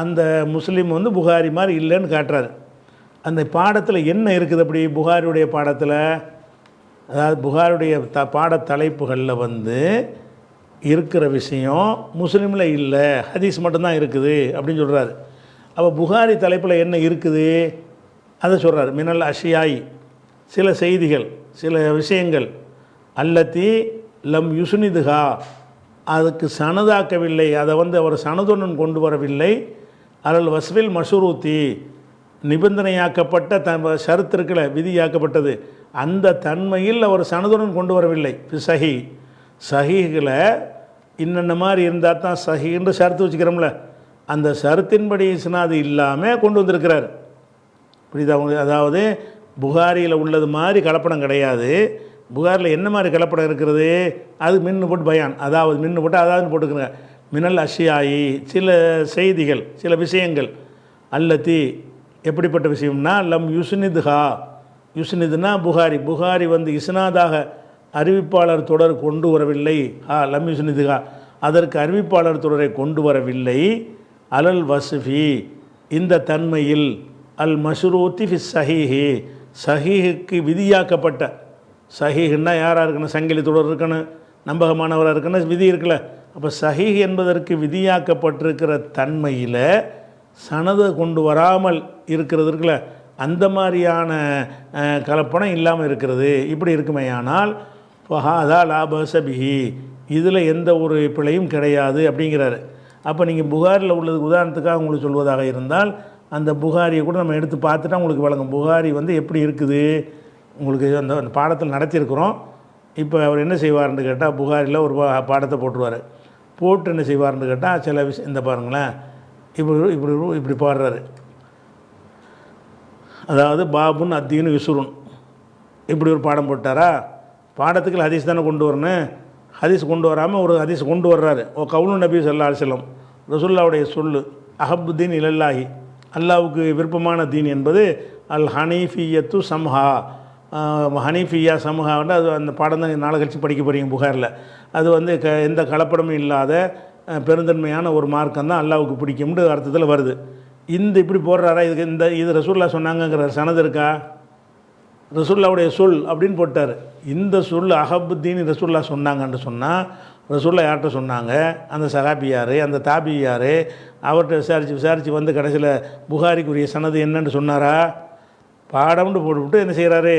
அந்த முஸ்லீம் புகாரி மாதிரி இல்லைன்னு காட்டுறாரு. அந்த பாடத்தில் என்ன இருக்குது அப்படி, புகாரியுடைய பாடத்தில், அதாவது புகாரியுடைய பாட தலைப்புகளில் இருக்கிற விஷயம் முஸ்லீமில் இல்லை, ஹதீஸ் மட்டும்தான் இருக்குது அப்படின்னு சொல்கிறாரு. அப்போ புகாரி தலைப்பில் என்ன இருக்குது அதை சொல்கிறார். மினல் அஷியாய், சில செய்திகள், சில விஷயங்கள், அல்லத்தி லம் யுசுனிதுகா, அதுக்கு சனதாக்கவில்லை, அதை அவர் சனதுடன் கொண்டு வரவில்லை. அலல் வஸ்வில் மஷுரூத்தி, நிபந்தனையாக்கப்பட்ட ஷருத்திற்குல விதியாக்கப்பட்டது, அந்த தன்மையில் அவர் சனதுடன் கொண்டு வரவில்லை. சஹி, சஹீகளை இன்னென்ன மாதிரி இருந்தால் தான் சஹின்னு ஷருத்து வச்சுக்கிறோம்ல, அந்த ஷருத்தின்படி இஸ்னாது இல்லாமல் கொண்டு வந்திருக்கிறார். புரியுதா? அதாவது புகாரியில் உள்ளது மாதிரி கலப்படம் கிடையாது. புகாரில் என்ன மாதிரி கலப்படம் இருக்கிறது, அது மின்னு போட்டு பயான், அதாவது மின்னு போட்டு அதாவது போட்டுக்கிறேங்க. மினல் அஷியாயி, சில செய்திகள், சில விஷயங்கள், அல்லத்தி எப்படிப்பட்ட விஷயம்னா லம் யுஸ்னிதுஹா, யுஸ்னிதுனா புகாரி, புகாரி இஸ்னாதாக அறிவிப்பாளர் தொடர் கொண்டு வரவில்லை. லம் யுஸ்னிதுஹா, அதற்கு அறிவிப்பாளர் தொடரை கொண்டு வரவில்லை. அலல் வஸ்ஃபி இந்த தன்மையில், அல் மஷ்ரூத்தி ஃபி சஹீஹி சஹீஹுக்கு விதியாக்கப்பட்ட, சஹீஹுன்னா யாராக இருக்கணும், சங்கிலி தொடர் இருக்கணும், நம்பகமானவராக இருக்கணும், விதி இருக்குல்ல. அப்போ சஹீஹ் என்பதற்கு விதியாக்கப்பட்டிருக்கிற தன்மையில் சனதை கொண்டு வராமல் இருக்கிறது இருக்குல்ல, அந்த மாதிரியான கலப்படம் இல்லாமல் இருக்கிறது. இப்படி இருக்குமேயானால் ஃபஹாதா லா பஅஸ பிஹி இதில் எந்த ஒரு பிழையும் கிடையாது அப்படிங்கிறாரு. அப்போ நீங்கள் புகாரில் உள்ளதுக்கு உதாரணத்துக்காக உங்களுக்கு சொல்வதாக இருந்தால், அந்த புகாரியை கூட நம்ம எடுத்து பார்த்துட்டா உங்களுக்கு வழங்கும். புகாரி வந்து எப்படி இருக்குது உங்களுக்கு அந்த பாடத்தில் நடத்தியிருக்கிறோம். இப்போ அவர் என்ன செய்வார்னு கேட்டால், புகாரில் ஒரு பாடத்தை போட்டுருவார். போட்டு என்ன செய்வார்னு கேட்டால், சில விஷயம் இந்த பாருங்களேன், இப்படி இப்படி இப்படி பாடுறாரு. அதாவது பாபுன் அத்தீனு விசுருன் இப்படி ஒரு பாடம் போட்டாரா, பாடத்துக்கு ஹதீஸ் தானே கொண்டு வரணும். ஹதீஸ் கொண்டு வராமல் ஒரு ஹதீஸ் கொண்டு வர்றாரு. ஓ கவுலு நபி ஸல்லல்லாஹு அலைஹி வஸல்லம் ரசூலுல்லாஹ்வுடைய சொல்லு, அஹப்புத்தீன் இலல்லாஹி அல்லாவுக்கு விருப்பமான தீன் என்பது அல் ஹனீஃபியத்து சம்ஹா. ஹனீஃபியா சம்ஹான்னு அது அந்த பாடம் தான் நாளை கழிச்சு படிக்க போகிறீங்க புகாரில். அது வந்து எந்த கலப்படமும் இல்லாத பெருந்தன்மையான ஒரு மார்க்கம் தான் அல்லாவுக்கு பிடிக்கும்னு அர்த்தத்தில் வருது. இந்த இப்படி போடுறாரா, இதுக்கு இது ரசூல்லா சொன்னாங்கங்கிற சனது இருக்கா? ரசூல்லாவுடைய சொல் அப்படின்னு போட்டார். இந்த சொல் அஹப்புத்தீன் ரசூல்லா சொன்னாங்கன்னு சொன்னால், ரசூல்லா யார்கிட்ட சொன்னாங்க, அந்த சஹாபியார், அந்த தாபியார், அவர்கிட்ட விசாரித்து வந்து கடைசியில் புகாரிக்குரிய சனது என்னன்னு சொன்னாரா? பாடம்னு போட்டுவிட்டு என்ன செய்கிறாரு,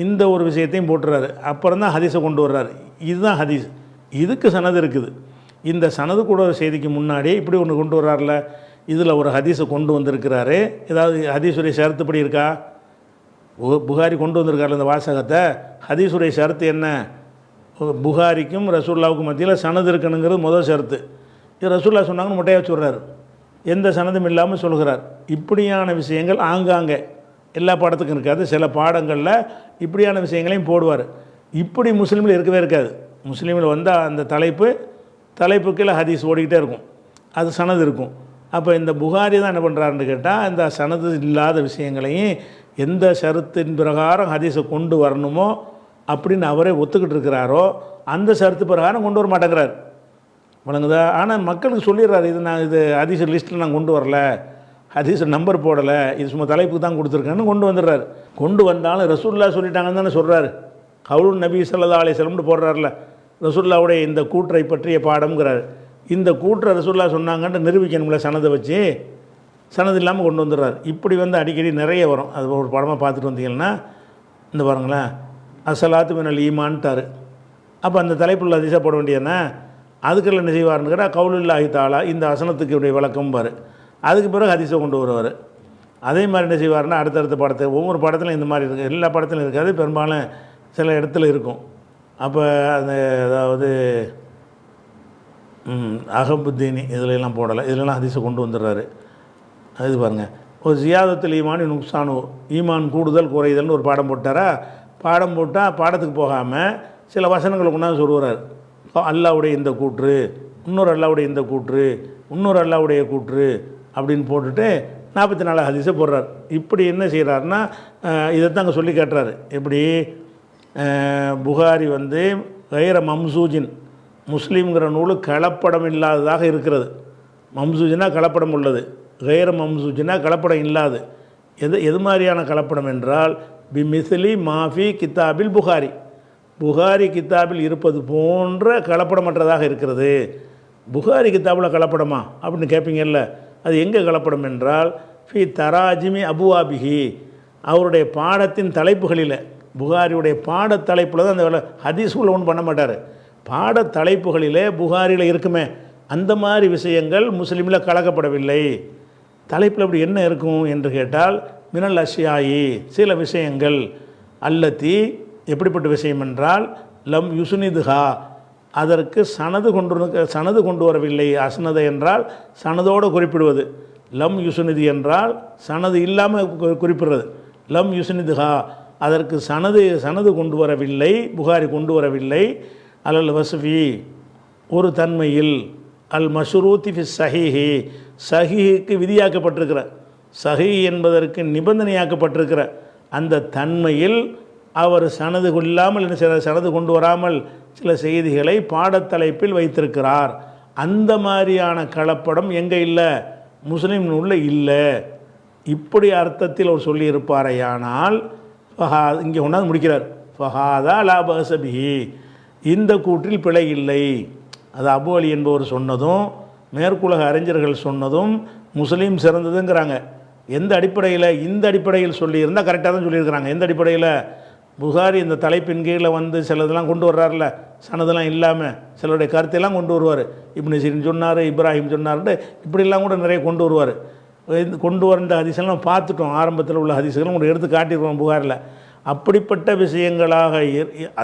இந்த ஒரு விஷயத்தையும் போட்டுறாரு. அப்புறம் தான் ஹதீஸை கொண்டு வர்றாரு. இதுதான் ஹதீஸ், இதுக்கு சனது இருக்குது. இந்த சனது கூட ஒரு செய்திக்கு முன்னாடியே இப்படி ஒன்று கொண்டு வர்றாருல, இதில் ஒரு ஹதீஸை கொண்டு வந்திருக்கிறாரு. ஏதாவது ஹதீஸுடைய ஷரத்துப்படி இருக்கா? புகாரி கொண்டு வந்திருக்காரு இந்த வாசகத்தை. ஹதீஸுடைய ஷரத்து என்ன? புகாரிக்கும் ரசூல்லாவுக்கும் மத்தியில் சனது இருக்கணுங்கிறது முதல் ஷரத்து. இது ரசூல்லா சொன்னாங்கன்னு மொட்டையாக சொல்கிறார், எந்த சனதும் இல்லாமல் சொல்கிறார். இப்படியான விஷயங்கள் ஆங்காங்கே எல்லா பாடத்துக்கும் இருக்காது, சில பாடங்களில் இப்படியான விஷயங்களையும் போடுவார். இப்படி முஸ்லீமில் இருக்கவே இருக்காது. முஸ்லீமில் வந்தால் அந்த தலைப்புக்கெல்லாம் ஹதீஸ் ஓடிக்கிட்டே இருக்கும், அது சனது இருக்கும். அப்போ இந்த புகாரி தான் என்ன பண்ணுறாருன்னு கேட்டால், இந்த சனது இல்லாத விஷயங்களையும் எந்த ஷரத்தின் பிரகாரம் ஹதீஸை கொண்டு வரணுமோ அப்படின்னு அவரே ஒத்துக்கிட்டு இருக்கிறாரோ அந்த ஷரத்து பிரகாரம் கொண்டு வர மாட்டேங்கிறார். வழங்குதா? ஆனால் மக்களுக்கு சொல்லிடுறாரு, இது ஹதீஸ் லிஸ்ட்டில் நான் கொண்டு வரல, ஹதீஸ் நம்பர் போடலை, இது சும்மா தலைப்புக்கு தான் கொடுத்துருக்கேன்னு கொண்டு வந்துடுறாரு. கொண்டு வந்தாலும் ரசூல்லா சொல்லிட்டாங்கன்னு தானே சொல்கிறாரு. கவுலுன் நபி ஸல்லல்லாஹு அலைஹி வஸல்லம் போடுறாருல, ரசூல்லாவுடைய இந்த கூற்றை பற்றிய பாடம்ங்கிறார். இந்த கூற்றை ரசூல்லா சொன்னாங்கன்னு நிரூபிக்கணும்ல சனதை வச்சு, சனது இல்லாமல் கொண்டு வந்துடுறார். இப்படி வந்து அடிக்கடி நிறைய வரும். அது ஒரு படமாக பார்த்துட்டு வந்தீங்கன்னா இந்த பாருங்களேன், அஸ்ஸலாத்து மினல் ஈமான்ட்டார். அப்போ அந்த தலைப்புள்ள ஹதீஸாக போட வேண்டியதுன்னா, அதுக்குள்ள என்ன செய்வார்னு கேட்டால் கவுலுல்லாஹி தஆலா இந்த வசனத்துக்கு உடைய விளக்கம் பாரு, அதுக்கு பிறகு ஹதீஸை கொண்டு வருவார். அதே மாதிரி என்ன செய்வார்னா, அடுத்தடுத்த படத்தை ஒவ்வொரு படத்துலையும் இந்த மாதிரி இருக்குது, எல்லா படத்துலையும் இருக்காது, பெரும்பாலும் சில இடத்துல இருக்கும். அப்போ அந்த அதாவது அஹப்புத்தீனி இதிலெல்லாம் போடலை, இதிலெல்லாம் ஹதீஸை கொண்டு வந்துடுறாரு. அது பாருங்கள், ஒரு ஜியாதத்தில் ஈமான் நுக்சானு ஈமான் கூடுதல் குறைதல்னு ஒரு பாடம் போட்டாரா. பாடம் போட்டால் பாடத்துக்கு போகாமல் சில வசனங்களை கொண்டாந்து சொல்லுவார். அல்லாவுடைய இந்த கூற்று, இன்னொரு அல்லாவுடைய இந்த கூற்று, இன்னொரு அல்லாவுடைய கூற்று அப்படின்னு போட்டுட்டு 44 ஹதீஸை போடுறார். இப்படி என்ன செய்கிறாருன்னா, இதைத்தான் அங்கே சொல்லி காட்டுறாரு. எப்படி புகாரி வந்து கைர மம்சூஜின், முஸ்லீம்ங்கிற நூல் கலப்படம் இல்லாததாக இருக்கிறது. மம்சூஜினா கலப்படம் உள்ளது, கைர மம்சூஜினா கலப்படம் இல்லாது. எது மாதிரியான கலப்படம் என்றால், பிமிஸ்லி மாஃபி கித்தாபில் புகாரி, புகாரி கித்தாபில் இருப்பது போன்ற கலப்படமற்றதாக இருக்கிறது. புகாரி கித்தாபில் கலப்படமா அப்படின்னு கேட்பீங்கல்ல, அது எங்கே கலப்படம் என்றால் ஃபி தராஜிமி அபுவாபிஹி, அவருடைய பாடத்தின் தலைப்புகளில், புகாரியுடைய பாடத்தலைப்பில் தான் அந்த ஹதீஸுக்குள்ள ஒன்றும் பண்ண மாட்டார். பாடத்தலைப்புகளிலே புகாரியில் இருக்குமே அந்த மாதிரி விஷயங்கள் முஸ்லீமில் கலக்கப்படவில்லை. தலைப்பில் அப்படி என்ன இருக்கும் என்று கேட்டால், மினல் அஷ்யாயி சில விஷயங்கள், அல்லத்தி எப்படிப்பட்ட விஷயம் என்றால் லம் யுசுனிதுஹா அதற்கு சனது கொண்டு வரவில்லை. அஸ்னத என்றால் சனதோடு குறிப்பிடுவது, லம் யுசுனிது என்றால் சனது இல்லாமல் குறிப்பிடுறது. லம் யுசுனிதுஹா அதற்கு சனது கொண்டு வரவில்லை, புகாரி கொண்டு வரவில்லை. அலல் வஸ்ஃபி ஒரு தன்மையில், அல் மஷ்ரூத்தி ஃபி சஹீஹி சஹீஹுக்கு விதியாக்கப்பட்டிருக்கிற, சஹீஹ் என்பதற்கு நிபந்தனையாக்கப்பட்டிருக்கிற அந்த தன்மையில் அவர் சனது இல்லாமல் என்ன செய்கிறார், சனது கொண்டு வராமல் சில செய்திகளை பாடத்தலைப்பில் வைத்திருக்கிறார். அந்த மாதிரியான கலப்படம் எங்கே இல்லை, முஸ்லீம் நூலில் இல்லை. இப்படி அர்த்தத்தில் அவர் சொல்லியிருப்பாரையானால் இங்கே ஒன்றாவது முடிக்கிறார், ஃபஹாதா லா பஸபிஹி, இந்த கூற்றில் பிழை இல்லை. அது அபு அலி என்பவர் சொன்னதும் மேற்குலக அறிஞர்கள் சொன்னதும் முஸ்லீம் சிறந்ததுங்கிறாங்க. எந்த அடிப்படையில்? இந்த அடிப்படையில் சொல்லியிருந்தால் கரெக்டாக தான் சொல்லியிருக்கிறாங்க. எந்த அடிப்படையில்? புகாரி இந்த தலைப்பின் கீழே வந்து சிலதெல்லாம் கொண்டு வர்றாருல, சனதெல்லாம் இல்லாமல் சிலருடைய கருத்தையெல்லாம் கொண்டு வருவார். இப்னு சீரின் சொன்னார், இப்ராஹிம் சொன்னார்ட்டு இப்படிலாம் கூட நிறைய கொண்டு வருவார். கொண்டு வந்த ஹதீஸெல்லாம் பார்த்துட்டோம், ஆரம்பத்தில் உள்ள ஹதீஸுகளும் கூட எடுத்து காட்டிடுவோம் புகாரில். அப்படிப்பட்ட விஷயங்களாக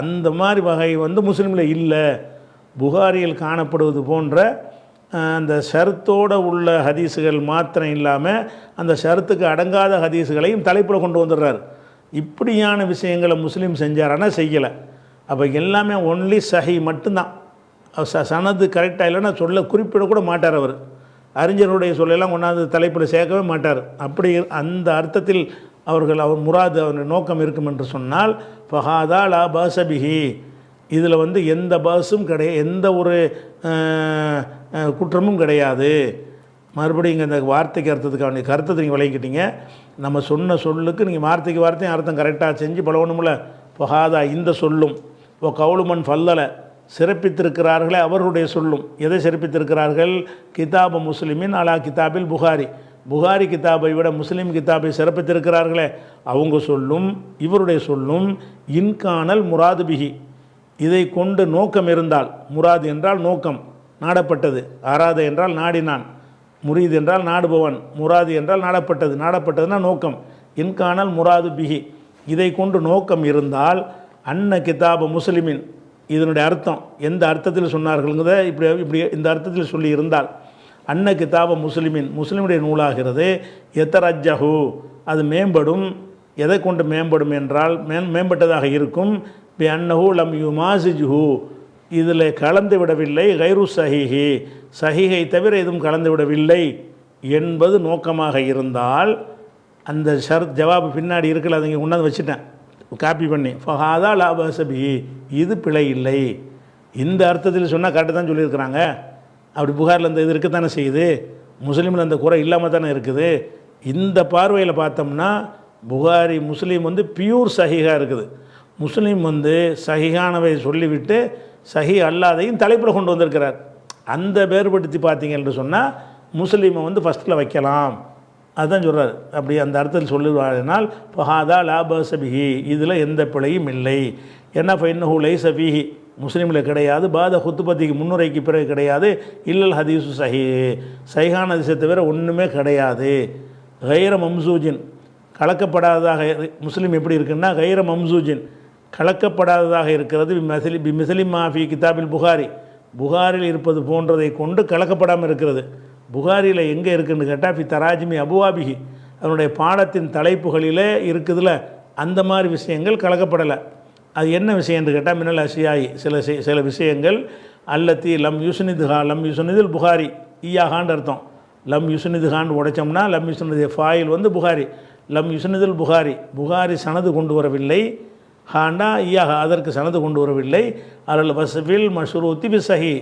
அந்த மாதிரி வகை வந்து முஸ்லீமில் இல்லை. புகாரியில் காணப்படுவது போன்ற அந்த ஷரத்தோடு உள்ள ஹதீஸுகள் மாத்திரம் இல்லாமல் அந்த ஷரத்துக்கு அடங்காத ஹதீஸுகளையும் தலைப்பில் கொண்டு வந்துடுறார். இப்படியான விஷயங்களை முஸ்லீம் செஞ்சாரானா செய்யலை. அப்போ எல்லாமே ஒன்லி சஹி மட்டும்தான். சனது கரெக்டாக இல்லைன்னா சொல்ல குறிப்பிடக்கூட மாட்டார். அவர் அறிஞருடைய சொல்லலாம் கொண்டாந்து தலைப்பில் சேர்க்கவே மாட்டார். அப்படி அந்த அர்த்தத்தில் அவர் முராது அவர் நோக்கம் இருக்கும் என்று சொன்னால் ஃபஹாதா லா பஸபிஹி, இதில் வந்து எந்த பாஸும் கிடையாது, எந்த ஒரு குற்றமும் கிடையாது. மறுபடியும் இங்கே இந்த வார்த்தைக்கு அர்த்தத்துக்கு கருத்தத்தை நீங்கள் விளங்கிக்கிட்டீங்க. நம்ம சொன்ன சொல்லுக்கு நீங்கள் வார்த்தைக்கு வார்த்தையும் அர்த்தம் கரெக்டாக செஞ்சு பழகணும்ல. ஃபஹாதா இந்த சொல்லும், இப்போ கவுலுமன் ஃபல்லல சிறப்பித்திருக்கிறார்களே அவர்களுடைய சொல்லும். எதை சிறப்பித்திருக்கிறார்கள்? கிதாபு முஸ்லிமின் அலா கிதாபில் புகாரி, புகாரி கிதாபை விட முஸ்லீம் கிதாபை சிறப்பித்திருக்கிறார்களே அவங்க சொல்லும் இவருடைய சொல்லும். இன்கானல் முராது பிஹி, இதை கொண்டு நோக்கம் இருந்தால், முராது என்றால் நோக்கம், நாடப்பட்டது, ஆராத என்றால் நாடினான், முரீது என்றால் நாடுபவன், முராது என்றால் நாடப்பட்டது, நாடப்பட்டதுன்னா நோக்கம். இன்கானல் முராது பிஹி, இதை கொண்டு நோக்கம் இருந்தால் அன்ன கிதாபு முஸ்லிமின், இதனுடைய அர்த்தம் எந்த அர்த்தத்தில் சொன்னார்கள்ங்கிறத இப்படி இந்த அர்த்தத்தில் சொல்லி இருந்தால் அன்ன கிதாபு முஸ்லிமின், முஸ்லிமுடைய நூலாகிறது. எத்தரஜஹு, அது மேம்படும். எதை கொண்டு மேம்படும் என்றால் மேம்பட்டதாக இருக்கும். பி அன்னஹு லம் யுமாசிஜ்ஹு, இதில் கலந்து விடவில்லை. கைரு சஹீஹி, சஹீஹை தவிர எதுவும் கலந்து விடவில்லை என்பது நோக்கமாக இருந்தால் அந்த ஜவாபு பின்னாடி இருக்கல, அதை இங்கே கொண்டாந்து வச்சுட்டேன் காப்பி பண்ணி. ஃபஹாதா லா பஸபிஹி, இது பிழை இல்லை. இந்த அர்த்தத்தில் சொன்னால் கரெக்டாக தான் சொல்லியிருக்கிறாங்க. அப்படி புகாரில் இந்த இது இருக்கத்தானே செய்யுது, முஸ்லீமில் அந்த குறை இல்லாமல் தானே இருக்குது. இந்த பார்வையில் பார்த்தோம்னா புகாரி முஸ்லீம் வந்து பியூர் சஹீஹாக இருக்குது. முஸ்லீம் வந்து சஹீஹானவை சொல்லிவிட்டு சஹீ அல்லாதையும் தலைப்பில் கொண்டு வந்திருக்கிறார். அந்த வேறுபடுத்தி பார்த்தீங்க என்று சொன்னால் முஸ்லீமை வந்து ஃபஸ்ட்டில் வைக்கலாம், அதுதான் சொல்கிறார். அப்படி அந்த அர்த்தத்தில் சொல்லுவாரினால் ஃபஹாதா லா பஸபிஹி, இதில் எந்த பிழையும் இல்லை. ஏன்னா ஃபைன்னஹு லைஸ ஃபீஹி, முஸ்லீமில் கிடையாது. பாத ஹுத்துபத்திக்கு முன்னுரைக்கு பிறகு கிடையாது. இல்லல் ஹதீஸு சஹீ, சஹீஹான ஹதீஸை தவிர ஒன்றுமே கிடையாது. கைர மம்சூஜின், கலக்கப்படாததாக முஸ்லீம் எப்படி இருக்குன்னா கைர மம்சூஜின், கலக்கப்படாததாக இருக்கிறது. மிஸ்லிம் மாஃபி கிதாபில் புகாரி, புகாரில் இருப்பது போன்றதை கொண்டு கலக்கப்படாமல் இருக்கிறது. புகாரியில் எங்கே இருக்குதுன்னு கேட்டால் ஃபி தராஜிமி அபுவாபிஹி, அதனுடைய பாடத்தின் தலைப்புகளிலே இருக்குதுல, அந்த மாதிரி விஷயங்கள் கலக்கப்படலை. அது என்ன விஷயம் என்று கேட்டால் மினல் அசியாயி, சில விஷயங்கள் அல்லத்தி லம் யுஸ்னிதுஹா, லம் யுஸ்னிதுல் புகாரி ஈயாகான்னு அர்த்தம். லம் யுஸ்னிதுஹான்னு உடைச்சோம்னா லம் யுஸ்னிது ஃபாயில் வந்து புகாரி, லம் யுஸ்னிதுல் புகாரி, புகாரி சனது கொண்டு வரவில்லை. ஹாண்டா ஈயாக, அதற்கு சனது கொண்டு வரவில்லை. அல் வஸ்ஃபில் மஷ்ரூத்தி பி சஹி,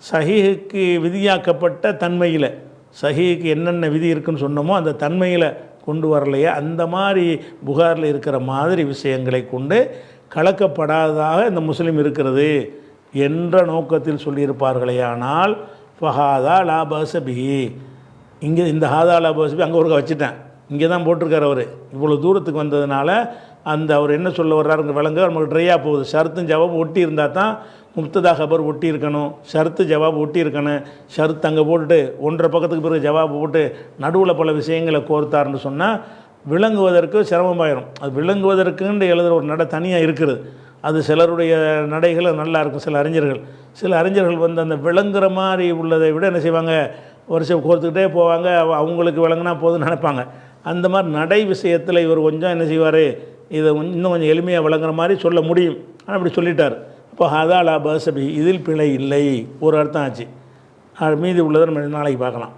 சஹீஹுக்கு விதியாக்கப்பட்ட தன்மையில், சஹீஹுக்கு என்னென்ன விதி இருக்குன்னு சொன்னோமோ அந்த தன்மையில் கொண்டு வரலையே, அந்த மாதிரி புகாரில் இருக்கிற மாதிரி விஷயங்களை கொண்டு கலக்கப்படாததாக இந்த முஸ்லீம் இருக்கிறது என்ற நோக்கத்தில் சொல்லியிருப்பார்களேயானால் ஃபஹாதா லா பஸபிஹி, இங்கே இந்த ஹாதா லா பஸபிஹி அங்கே ஒரு வச்சுட்டேன், இங்கே தான் போட்டிருக்கார் அவர். இவ்வளோ தூரத்துக்கு வந்ததுனால அந்த அவர் என்ன சொல்ல வர்றாருங்க விளங்க நமக்கு ட்ரையாக போகுது. ஷர்த்தும் ஜவாப் ஒட்டி இருந்தால் தான் முப்ததா ஹபர் ஒட்டி இருக்கணும், ஷர்த்து ஜவாப் ஒட்டி இருக்கணும். ஷர்த் அங்கே போட்டுட்டு 1.5 பக்கத்துக்கு பிறகு ஜவாப் போட்டு நடுவில் பல விஷயங்களை கோர்த்தாருன்னு சொன்னால் விளங்குவதற்கு சிரமமாயிரும். அது விளங்குவதற்குன்னு எழுதுகிற ஒரு நடை தனியாக இருக்குது. அது சிலருடைய நடைகள் நல்லா இருக்கும். சில அறிஞர்கள் வந்து அந்த விளங்குற மாதிரி உள்ளதை விட என்ன செய்வாங்க, வருஷம் கோர்த்துக்கிட்டே போவாங்க, அவங்களுக்கு விளங்குனா போதும்னு நினைப்பாங்க. அந்த மாதிரி நடை விஷயத்தில் இவர் கொஞ்சம் என்ன செய்வார், இதை இன்னும் கொஞ்சம் எளிமையாக விளங்குற மாதிரி சொல்ல முடியும். ஆனால் அப்படி சொல்லிட்டார். இப்போ ஹதா லா பஸபிஹி, இதில் பிழை இல்லை ஒரு அர்த்தம் ஆச்சு. மீதி உள்ளதை நம்ம நாளைக்கு பார்க்கலாம்.